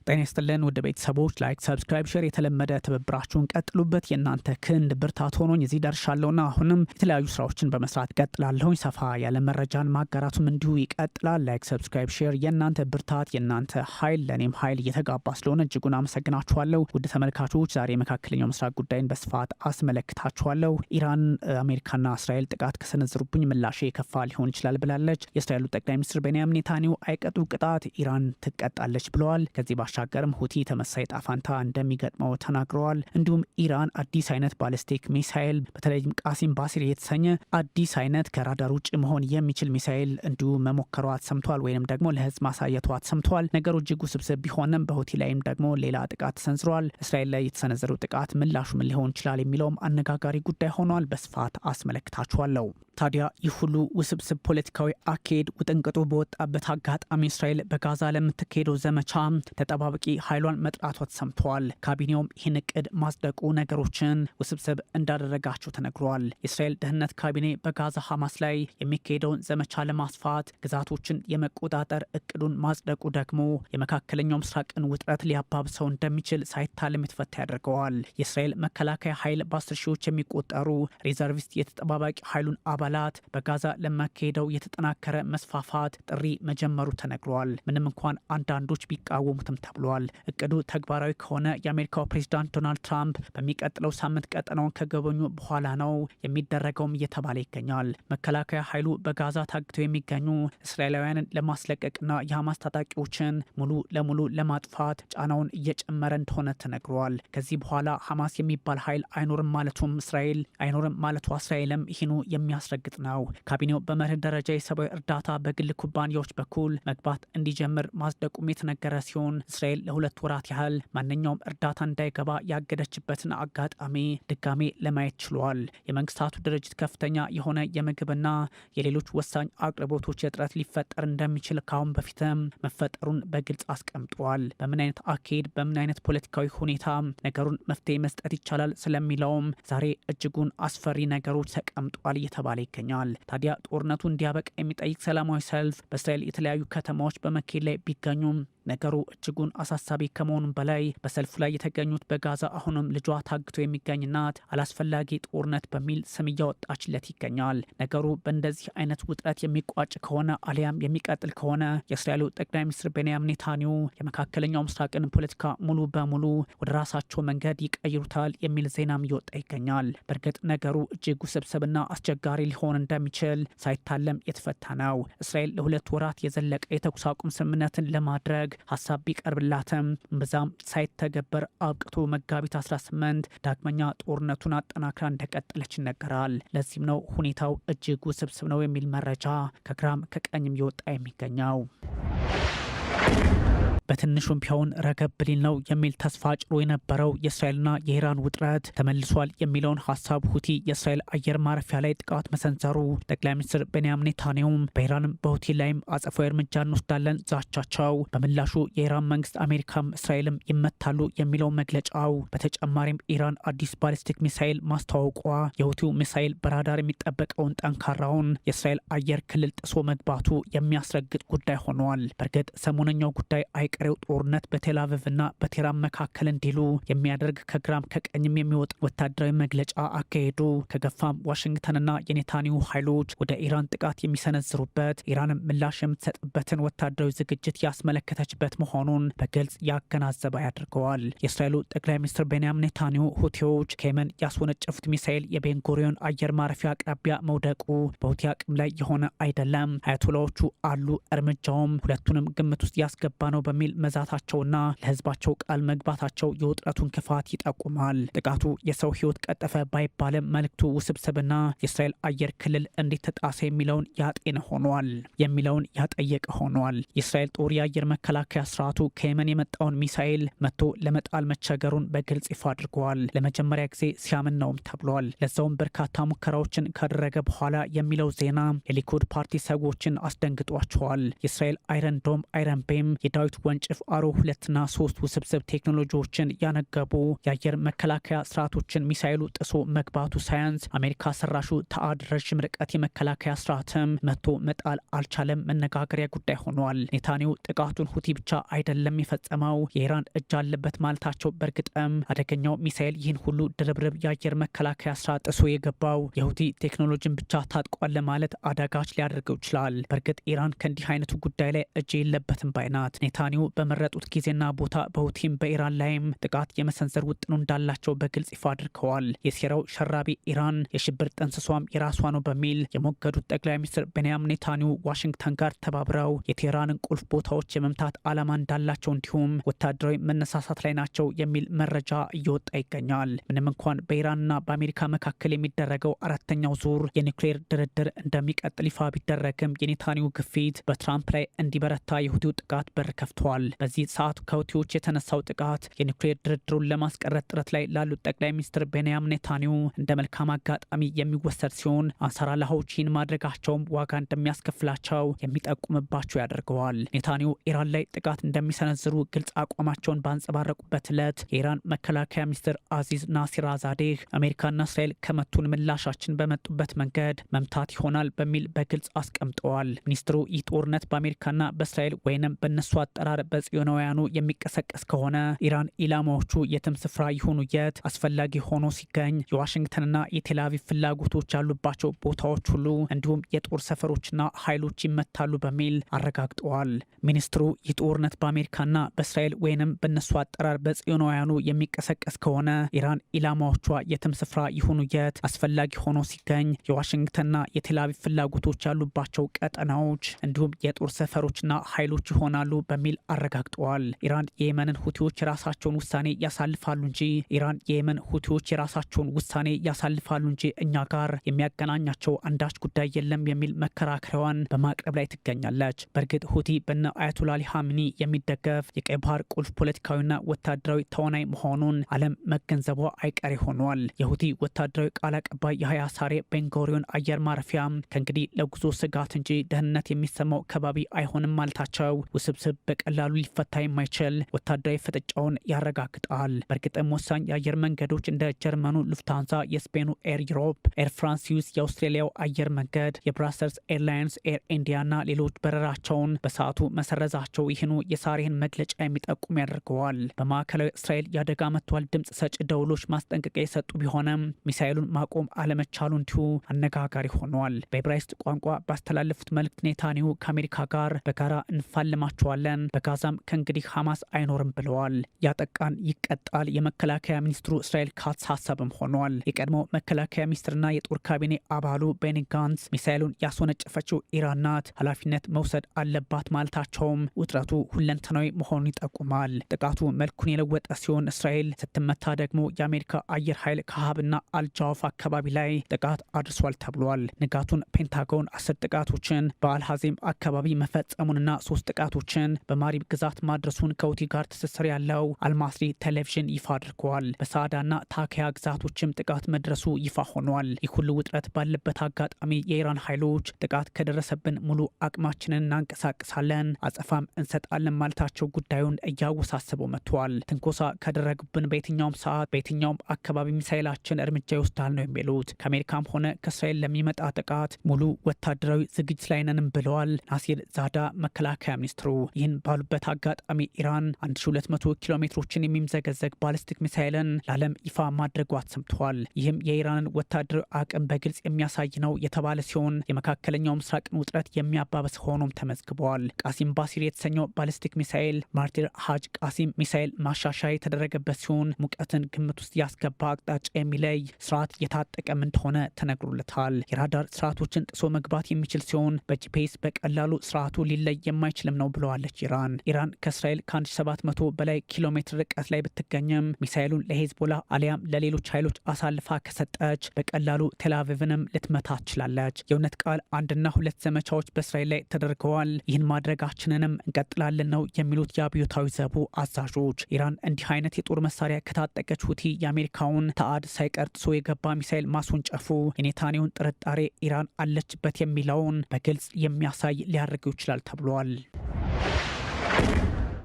ጤና ይስጥልን ውድ ቤተሰቦች ላይክ ሰብስክራይብ ሼር የተለመደ ትብብራችሁን ቀጥሉበት የእናንተ ክንድ ብርታት ሆኖኝ እዚህ ደርሻለሁና አሁንም የተለያዩ ስራዎችን በመስራት ቀጥላለሁ። ሰፋ ያለ መረጃን ማጋራቱም እንዲሁ ይቀጥላል። ላይክ ሰብስክራይብ ሼር የእናንተ ብርታት የእናንተ ኃይል ለኔም ኃይል እየተጋባ ስለሆነ እጅጉን አመሰግናችኋለሁ። ውድ ተመልካቾች ዛሬ መካከለኛው ምስራቅ ጉዳይን በስፋት አስመለክታችኋለሁ። ኢራን አሜሪካና እስራኤል ጥቃት ከሰነዘሩብኝ ምላሽ የከፋ ሊሆን ይችላል ብላለች። የእስራኤሉ ጠቅላይ ሚኒስትር ቤንያሚን ኔታንያሁ አይቀጡ ቅጣት ኢራን ትቀጣለች ብለዋል። ከዚህ ባሻገርም ሁቲ ተመሳይ ጣፋንታ እንደሚገጥመው ተናግረዋል። እንዲሁም ኢራን አዲስ አይነት ባሊስቲክ ሚሳኤል በተለይም ቃሲም ባሲር የተሰኘ አዲስ አይነት ከራዳር ውጭ መሆን የሚችል ሚሳኤል እንዲሁ መሞከሯ ተሰምቷል፣ ወይም ደግሞ ለህዝብ ማሳየቷ ተሰምቷል። ነገሩ እጅግ ውስብስብ ቢሆንም በሁቲ ላይም ደግሞ ሌላ ጥቃት ተሰንዝሯል። እስራኤል ላይ የተሰነዘረው ጥቃት ምላሹ ምን ሊሆን ይችላል የሚለውም አነጋጋሪ ጉዳይ ሆኗል። በስፋት አስመለክታችኋለሁ። ታዲያ ይህ ሁሉ ውስብስብ ፖለቲካዊ አካሄድ ውጥንቅጡ በወጣበት አጋጣሚ እስራኤል በጋዛ ለምትካሄደው ዘመቻ ተጠባባቂ ኃይሏን መጥራቷ ተሰምተዋል። ካቢኔውም ይህን እቅድ ማጽደቁ ነገሮችን ውስብስብ እንዳደረጋቸው ተነግሯል። የእስራኤል ደህንነት ካቢኔ በጋዛ ሐማስ ላይ የሚካሄደውን ዘመቻ ለማስፋት ግዛቶችን የመቆጣጠር እቅዱን ማጽደቁ ደግሞ የመካከለኛው ምስራቅን ውጥረት ሊያባብሰው እንደሚችል ሳይታለም የተፈታ ያደርገዋል። የእስራኤል መከላከያ ኃይል በ10 ሺዎች የሚቆጠሩ ሪዘርቪስት የተጠባባቂ ኃይሉን አባላት በጋዛ ለማካሄደው የተጠናከረ መስፋፋት ጥሪ መጀመሩ ተነግሯል። ምንም እንኳን አንዳንዶች ቢቃወሙትም ተብሏል። እቅዱ ተግባራዊ ከሆነ የአሜሪካው ፕሬዝዳንት ዶናልድ ትራምፕ በሚቀጥለው ሳምንት ቀጠናውን ከጎበኙ በኋላ ነው የሚደረገውም እየተባለ ይገኛል። መከላከያ ኃይሉ በጋዛ ታግተው የሚገኙ እስራኤላውያንን ለማስለቀቅና የሐማስ ታጣቂዎችን ሙሉ ለሙሉ ለማጥፋት ጫናውን እየጨመረ እንደሆነ ተነግሯል። ከዚህ በኋላ ሐማስ የሚባል ኃይል አይኖርም ማለቱም እስራኤል አይኖርም ማለቷ እስራኤልም ይህኑ የሚያስረግጥ ነው። ካቢኔው በመርህ ደረጃ የሰብአዊ እርዳታ በግል ኩባንያዎች በኩል መግባት እንዲጀምር ማጽደቁም የተነገረ ሲሆን እስራኤል ለ2 ወራት ያህል ማንኛውም እርዳታ እንዳይገባ ያገደችበትን አጋጣሚ ድጋሜ ለማየት ችሏል። የመንግስታቱ ድርጅት ከፍተኛ የሆነ የምግብና የሌሎች ወሳኝ አቅርቦቶች እጥረት ሊፈጠር እንደሚችል ካሁን በፊትም መፈጠሩን በግልጽ አስቀምጧል። በምን አይነት አካሄድ በምን አይነት ፖለቲካዊ ሁኔታ ነገሩን መፍትሄ መስጠት ይቻላል ስለሚለውም ዛሬ እጅጉን አስፈሪ ነገሮች ተቀምጧል እየተባለ ይገኛል። ታዲያ ጦርነቱ እንዲያበቃ የሚጠይቅ ሰላማዊ ሰልፍ በእስራኤል የተለያዩ ከተማዎች በመካሄድ ላይ ቢገኙም ነገሩ እጅጉን አሳሳቢ ከመሆኑም በላይ በሰልፉ ላይ የተገኙት በጋዛ አሁንም ልጇ ታግቶ የሚገኝ እናት አላስፈላጊ ጦርነት በሚል ስም እያወጣችለት ይገኛል። ነገሩ በእንደዚህ አይነት ውጥረት የሚቋጭ ከሆነ አሊያም የሚቀጥል ከሆነ የእስራኤሉ ጠቅላይ ሚኒስትር ቤንያሚን ኔታንያሁ የመካከለኛው ምስራቅን ፖለቲካ ሙሉ በሙሉ ወደ ራሳቸው መንገድ ይቀይሩታል የሚል ዜናም እየወጣ ይገኛል። በእርግጥ ነገሩ እጅግ ውስብስብና አስቸጋሪ ሊሆን እንደሚችል ሳይታለም የተፈታ ነው። እስራኤል ለ2 ወራት የዘለቀ የተኩስ አቁም ስምምነትን ለማድረግ ሀሳብ ቢቀርብላትም በዛም ሳይተገበር አብቅቶ መጋቢት 18 ዳግመኛ ጦርነቱን አጠናክራ እንደቀጠለች ይነገራል። ለዚህም ነው ሁኔታው እጅግ ውስብስብ ነው የሚል መረጃ ከግራም ከቀኝም እየወጣ የሚገኘው። በትንሹም ቢሆን ረገብ ሊል ነው የሚል ተስፋ ጭሮ የነበረው የእስራኤልና የኢራን ውጥረት ተመልሷል የሚለውን ሀሳብ ሁቲ የእስራኤል አየር ማረፊያ ላይ ጥቃት መሰንዘሩ ጠቅላይ ሚኒስትር ቤንያሚን ኔታንያሁም በኢራንም በሁቲ ላይም አጸፋዊ እርምጃ እንወስዳለን ዛቻቸው፣ በምላሹ የኢራን መንግስት አሜሪካም እስራኤልም ይመታሉ የሚለው መግለጫው፣ በተጨማሪም ኢራን አዲስ ባሊስቲክ ሚሳኤል ማስተዋወቋ የሁቲው ሚሳኤል በራዳር የሚጠበቀውን ጠንካራውን የእስራኤል አየር ክልል ጥሶ መግባቱ የሚያስረግጥ ጉዳይ ሆኗል። በእርግጥ ሰሞነኛው ጉዳይ ቀሬው ጦርነት በቴልአቪቭና በቴህራን መካከል እንዲሉ የሚያደርግ ከግራም ከቀኝም የሚወጣ ወታደራዊ መግለጫ አካሄዱ ከገፋም ዋሽንግተንና የኔታንያሁ ኃይሎች ወደ ኢራን ጥቃት የሚሰነዝሩበት ኢራንም ምላሽ የምትሰጥበትን ወታደራዊ ዝግጅት ያስመለከተችበት መሆኑን በግልጽ ያገናዘበ ያደርገዋል። የእስራኤሉ ጠቅላይ ሚኒስትር ቤንያሚን ኔታንያሁ ሁቲዎች ከየመን ያስወነጨፉት ሚሳኤል የቤንጎሪዮን አየር ማረፊያ አቅራቢያ መውደቁ በሁቲ አቅም ላይ የሆነ አይደለም፣ አያቶላዎቹ አሉ፣ እርምጃውም ሁለቱንም ግምት ውስጥ ያስገባ ነው በሚል መዛታቸውና ለህዝባቸው ቃል መግባታቸው የውጥረቱን ክፋት ይጠቁማል። ጥቃቱ የሰው ህይወት ቀጠፈ ባይባልም መልእክቱ ውስብስብና የእስራኤል አየር ክልል እንዴት ተጣሰ የሚለውን ያጤነ ሆኗል የሚለውን ያጠየቀ ሆኗል። የእስራኤል ጦር የአየር መከላከያ ስርዓቱ ከየመን የመጣውን ሚሳኤል መቶ ለመጣል መቸገሩን በግልጽ ይፋ አድርገዋል። ለመጀመሪያ ጊዜ ሲያምን ነውም ተብሏል። ለዛውም በርካታ ሙከራዎችን ካደረገ በኋላ የሚለው ዜና የሊኩድ ፓርቲ ሰዎችን አስደንግጧቸዋል። የእስራኤል አይረን ዶም አይረን ቤም የዳዊት ተወንጭፍ አሮ 2ና 3 ውስብስብ ቴክኖሎጂዎችን ያነገቡ የአየር መከላከያ ስርዓቶችን ሚሳኤሉ ጥሶ መግባቱ ሳያንስ አሜሪካ ሰራሹ ተአድ ረዥም ርቀት የመከላከያ ስርዓትም መቶ መጣል አልቻለም መነጋገሪያ ጉዳይ ሆኗል። ኔታንያሁ ጥቃቱን ሁቲ ብቻ አይደለም የፈጸመው የኢራን እጅ አለበት ማለታቸው በእርግጥም አደገኛው ሚሳኤል ይህን ሁሉ ድርብርብ የአየር መከላከያ ስርዓት ጥሶ የገባው የሁቲ ቴክኖሎጂን ብቻ ታጥቋል ለማለት አዳጋች ሊያደርገው ይችላል። በእርግጥ ኢራን ከእንዲህ አይነቱ ጉዳይ ላይ እጅ የለበትም ባይናት። ኔታንያሁ በመረጡት ጊዜና ቦታ በሁቲም በኢራን ላይም ጥቃት የመሰንዘር ውጥኑ እንዳላቸው በግልጽ ይፋ አድርገዋል። የሴራው ሸራቢ ኢራን የሽብር ጥንስሷም የራሷ ነው በሚል የሞገዱት ጠቅላይ ሚኒስትር ቤንያሚን ኔታንያሁ ዋሽንግተን ጋር ተባብረው የቴህራንን ቁልፍ ቦታዎች የመምታት ዓላማ እንዳላቸው እንዲሁም ወታደራዊ መነሳሳት ላይ ናቸው የሚል መረጃ እየወጣ ይገኛል። ምንም እንኳን በኢራንና በአሜሪካ መካከል የሚደረገው አራተኛው ዙር የኒውክሌር ድርድር እንደሚቀጥል ይፋ ቢደረግም የኔታንያሁ ግፊት በትራምፕ ላይ እንዲበረታ የሁቲው ጥቃት በር ከፍተዋል። በዚህ ሰዓት ከሁቲዎች የተነሳው ጥቃት የኒውክሌር ድርድሩን ለማስቀረት ጥረት ላይ ላሉት ጠቅላይ ሚኒስትር ቤንያሚን ኔታንያሁ እንደ መልካም አጋጣሚ የሚወሰድ ሲሆን አንሳራላሆች ይህን ማድረጋቸውም ዋጋ እንደሚያስከፍላቸው የሚጠቁምባቸው ያደርገዋል። ኔታንያሁ ኢራን ላይ ጥቃት እንደሚሰነዝሩ ግልጽ አቋማቸውን ባንጸባረቁበት ዕለት የኢራን መከላከያ ሚኒስትር አዚዝ ናሲራዛዴህ አሜሪካና እስራኤል ከመቱን ምላሻችን በመጡበት መንገድ መምታት ይሆናል በሚል በግልጽ አስቀምጠዋል። ሚኒስትሩ ይህ ጦርነት በአሜሪካና በእስራኤል ወይንም በእነሱ አጠራር በጽዮናውያኑ የሚቀሰቀስ ከሆነ ኢራን ኢላማዎቹ የትም ስፍራ ይሁኑ የት አስፈላጊ ሆኖ ሲገኝ የዋሽንግተንና የቴልአቪቭ ፍላጎቶች ያሉባቸው ቦታዎች ሁሉ እንዲሁም የጦር ሰፈሮችና ኃይሎች ይመታሉ በሚል አረጋግጠዋል። ሚኒስትሩ ይህ ጦርነት በአሜሪካና በእስራኤል ወይንም በእነሱ አጠራር በጽዮናውያኑ የሚቀሰቀስ ከሆነ ኢራን ኢላማዎቿ የትም ስፍራ ይሁኑ የት አስፈላጊ ሆኖ ሲገኝ የዋሽንግተንና የቴልአቪቭ ፍላጎቶች ያሉባቸው ቀጠናዎች እንዲሁም የጦር ሰፈሮችና ኃይሎች ይሆናሉ በሚል አረጋግጠዋል። ኢራን የየመንን ሁቲዎች የራሳቸውን ውሳኔ ያሳልፋሉ እንጂ ኢራን የየመን ሁቲዎች የራሳቸውን ውሳኔ ያሳልፋሉ እንጂ እኛ ጋር የሚያገናኛቸው አንዳች ጉዳይ የለም የሚል መከራከሪያዋን በማቅረብ ላይ ትገኛለች። በእርግጥ ሁቲ በነ አያቶላ አሊ ኻሜኒ የሚደገፍ የቀይ ባህር ቁልፍ ፖለቲካዊና ወታደራዊ ተዋናይ መሆኑን ዓለም መገንዘቧ አይቀሬ ሆኗል። የሁቲ ወታደራዊ ቃል አቀባይ የሀያ ሳሬ ቤንጎሪዮን አየር ማረፊያ ከእንግዲህ ለጉዞ ስጋት እንጂ ደህንነት የሚሰማው ከባቢ አይሆንም ማለታቸው ውስብስብ በቀላሉ ሊፈታ የማይችል ወታደራዊ ፍጥጫውን ያረጋግጣል። በእርግጥም ወሳኝ የአየር መንገዶች እንደ ጀርመኑ ሉፍታንዛ፣ የስፔኑ ኤር ዩሮፕ፣ ኤር ፍራንሲስ፣ የአውስትሬሊያው አየር መንገድ፣ የብራሰልስ ኤርላይንስ፣ ኤር ኢንዲያና ሌሎች በረራቸውን በሰዓቱ መሰረዛቸው ይህኑ የሳሬን መግለጫ የሚጠቁም ያደርገዋል። በማዕከላዊ እስራኤል የአደጋ መጥቷል ድምፅ ሰጪ ደውሎች ማስጠንቀቂያ የሰጡ ቢሆንም ሚሳኤሉን ማቆም አለመቻሉ እንዲሁ አነጋጋሪ ሆኗል። በዕብራይስጥ ቋንቋ ባስተላለፉት መልእክት ኔታንያሁ ከአሜሪካ ጋር በጋራ እንፋልማቸዋለን፣ በጋዛም ከእንግዲህ ሐማስ አይኖርም ብለዋል። ያጠቃን ይቀጣል የመከላከያ ሚኒስትሩ እስራኤል ካትዝ ሀሳብም ሆኗል። የቀድሞ መከላከያ ሚኒስትርና የጦር ካቢኔ አባሉ ቤኒ ጋንትስ ሚሳኤሉን ያስወነጨፈችው ኢራን ናት፣ ኃላፊነት መውሰድ አለባት ማለታቸውም ውጥረቱ ሁለንተናዊ መሆኑን ይጠቁማል። ጥቃቱ መልኩን የለወጠ ሲሆን እስራኤል ስትመታ ደግሞ የአሜሪካ አየር ኃይል ከሀብና አልጃውፍ አካባቢ ላይ ጥቃት አድርሷል ተብሏል። ንጋቱን ፔንታጎን 10 ጥቃቶችን በአልሃዜም አካባቢ መፈጸሙንና 3 ጥቃቶችን በማሪብ ግዛት ማድረሱን ከሁቲ ጋር ትስስር ያለው አልማስሪ ቴሌቪዥን ይፋ አድርገዋል። በሳዳና ታኪያ ግዛቶችም ጥቃት መድረሱ ይፋ ሆኗል። ይህ ሁሉ ውጥረት ባለበት አጋጣሚ የኢራን ኃይሎች ጥቃት ከደረሰብን ሙሉ አቅማችንን እናንቀሳቅሳለን፣ አጸፋም እንሰጣለን ማለታቸው ጉዳዩን እያወሳሰበው መጥቷል። ትንኮሳ ካደረጉብን በየትኛውም ሰዓት በየትኛውም አካባቢ ሚሳኤላችን እርምጃ ይወስዳል ነው የሚሉት። ከአሜሪካም ሆነ ከእስራኤል ለሚመጣ ጥቃት ሙሉ ወታደራዊ ዝግጅት ላይ ነንም ብለዋል ናሲር ዛዳ መከላከያ ሚኒስትሩ። ይህን ባሉበት አጋጣሚ ኢራን 1200 ኪሎ ሜትሮችን የሚምዘገዘግ ባሊስቲክ ሚሳኤልን ለዓለም ይፋ ማድረጓ ሰምተዋል። ይህም የኢራንን ወታደራዊ አቅም በግልጽ የሚያሳይ ነው የተባለ ሲሆን የመካከለኛው ምስራቅን ውጥረት የሚያባበስ ሆኖም ተመዝግበዋል። ቃሲም ባሲር የተሰኘው ባሊስቲክ ሚሳኤል ማርቲር ሀጅ ቃሲም ሚሳኤል ማሻሻያ የተደረገበት ሲሆን ሙቀትን ግምት ውስጥ ያስገባ አቅጣጫ የሚለይ ስርዓት የታጠቀም እንደሆነ ተነግሮለታል። የራዳር ስርዓቶችን ጥሶ መግባት የሚችል ሲሆን በጂፒኤስ በቀላሉ ስርዓቱ ሊለይ የማይችልም ነው ብለዋለች ኢራን። ኢራን ከእስራኤል ከ1700 በላይ ኪሎ ሜትር ርቀት ላይ ብትገኝም ሚሳኤሉን ለሄዝቦላ አሊያም ለሌሎች ኃይሎች አሳልፋ ከሰጠች በቀላሉ ቴልአቪቭንም ልትመታ ትችላለች። የእውነት ቃል 1 እና 2 ዘመቻዎች በእስራኤል ላይ ተደርገዋል። ይህን ማድረጋችንንም እንቀጥላለን ነው የሚሉት የአብዮታዊ ዘቡ አዛዦች። ኢራን እንዲህ አይነት የጦር መሳሪያ ከታጠቀች ሁቲ የአሜሪካውን ተአድ ሳይቀር ጥሶ የገባ ሚሳኤል ማስወንጨፉ የኔታንያሁን ጥርጣሬ ኢራን አለችበት የሚለውን በግልጽ የሚያሳይ ሊያደርገው ይችላል ተብሏል።